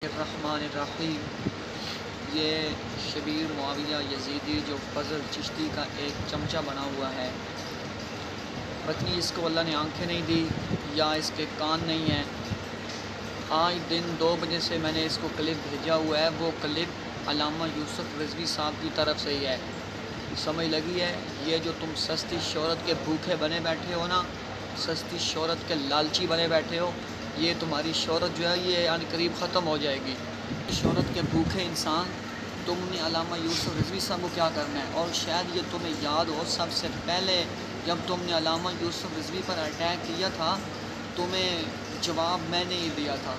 الرحمن الرحیم۔ یہ شبیر معاویہ یزیدی جو فضل چشتی کا ایک چمچہ بنا ہوا ہے، پتہ نہیں اس کو اللہ نے آنکھیں نہیں دی یا اس کے کان نہیں ہیں۔ آج دن 2 بجے سے میں نے اس کو کلپ بھیجا ہوا ہے، وہ کلپ علامہ یوسف رضوی صاحب کی طرف سے ہی ہے۔ سمجھ لگی ہے؟ یہ جو تم سستی شہرت کے بھوکے بنے بیٹھے ہو نا، سستی شہرت کے لالچی بنے بیٹھے ہو، یہ تمہاری شہرت جو ہے یہ عن قریب ختم ہو جائے گی۔ شہرت کے بھوکے انسان، تم نے علامہ یوسف رضوی صاحب کو کیا کرنا ہے؟ اور شاید یہ تمہیں یاد ہو، سب سے پہلے جب تم نے علامہ یوسف رضوی پر اٹیک کیا تھا، تمہیں جواب میں نے ہی دیا تھا،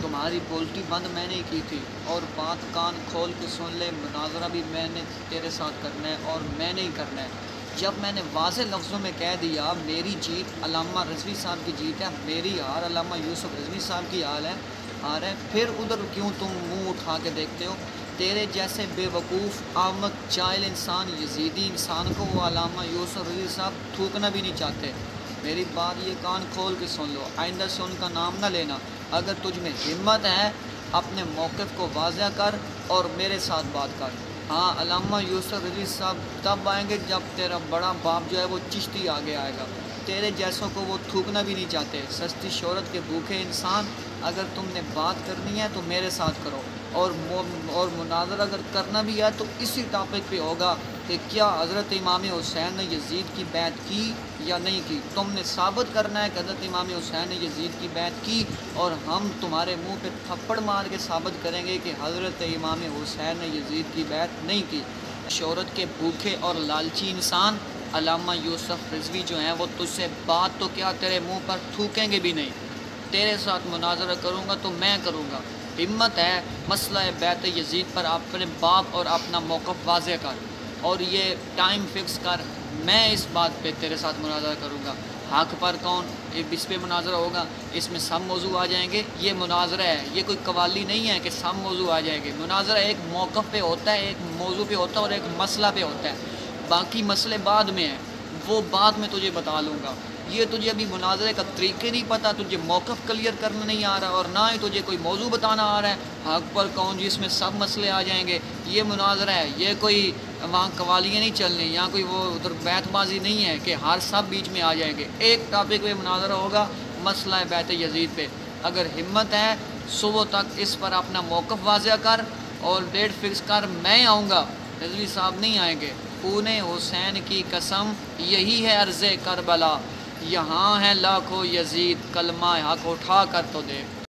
تمہاری بولتی بند میں نے ہی کی تھی، اور بات کان کھول کے سن لے، مناظرہ بھی میں نے تیرے ساتھ کرنا ہے اور میں نے ہی کرنا ہے۔ جب میں نے واضح لفظوں میں کہہ دیا میری جیت علامہ رضوی صاحب کی جیت ہے، میری ہار علامہ یوسف رضوی صاحب کی ہار ہے، پھر ادھر کیوں تم منہ اٹھا کے دیکھتے ہو؟ تیرے جیسے بے وقوف احمق جاہل انسان، یزیدی انسان کو وہ علامہ یوسف رضوی صاحب تھوکنا بھی نہیں چاہتے۔ میری بات یہ کان کھول کے سن لو، آئندہ سے ان کا نام نہ لینا۔ اگر تجھ میں ہمت ہے اپنے موقف کو واضح کر اور میرے ساتھ بات کر۔ ہاں، علامہ یوسف رضوی صاحب تب آئیں گے جب تیرا بڑا باپ جو ہے وہ چشتی آگے آئے گا۔ تیرے جیسوں کو وہ تھوکنا بھی نہیں چاہتے۔ سستی شہرت کے بھوکے انسان، اگر تم نے بات کرنی ہے تو میرے ساتھ کرو، اور مناظرہ اگر کرنا بھی ہے تو اسی ٹاپک پہ ہوگا کہ کیا حضرت امام حسین نے یزید کی بیعت کی یا نہیں کی۔ تم نے ثابت کرنا ہے کہ حضرت امام حسین نے یزید کی بیعت کی، اور ہم تمہارے منہ پہ تھپڑ مار کے ثابت کریں گے کہ حضرت امام حسین نے یزید کی بیعت نہیں کی۔ شہرت کے بھوکے اور لالچی انسان، علامہ یوسف رضوی جو ہیں وہ تجھ سے بات تو کیا تیرے منہ پر تھوکیں گے بھی نہیں۔ تیرے ساتھ مناظرہ کروں گا تو میں کروں گا۔ ہمت ہے مسئلہ بیعت یزید پر اپنے باپ اور اپنا موقف واضح کر، اور یہ ٹائم فکس کر، میں اس بات پہ تیرے ساتھ مناظرہ کروں گا۔ حق پر کون، اس پہ مناظرہ ہوگا، اس میں سب موضوع آ جائیں گے۔ یہ مناظرہ ہے، یہ کوئی قوالی نہیں ہے کہ سب موضوع آ جائیں گے۔ مناظرہ ایک موقف پہ ہوتا ہے، ایک موضوع پہ ہوتا ہے اور ایک مسئلہ پہ ہوتا ہے۔ باقی مسئلے بعد میں ہیں، وہ بعد میں تجھے بتا لوں گا۔ یہ تجھے ابھی مناظرے کا طریقے نہیں پتہ، تجھے موقف کلیئر کرنا نہیں آ رہا، اور نہ ہی تجھے کوئی موضوع بتانا آ رہا ہے۔ حق پر کون، جس میں سب مسئلے آ جائیں گے، یہ مناظرہ ہے۔ یہ کوئی وہاں قوالیاں نہیں چلنی، یہاں کوئی وہ ادھر بیعت بازی نہیں ہے کہ ہر سب بیچ میں آ جائیں گے۔ ایک ٹاپک پہ مناظرہ ہوگا، مسئلہ بیعت یزید پہ۔ اگر ہمت ہے صبح تک اس پر اپنا موقف واضح کر اور ڈیٹ فکس کر، میں آؤں گا، رضوی صاحب نہیں آئیں گے۔ خون حسین کی قسم، یہی ہے عرض کربلا، یہاں ہے لاکھوں یزید، کلمہ حق اٹھا کر تو دیکھ۔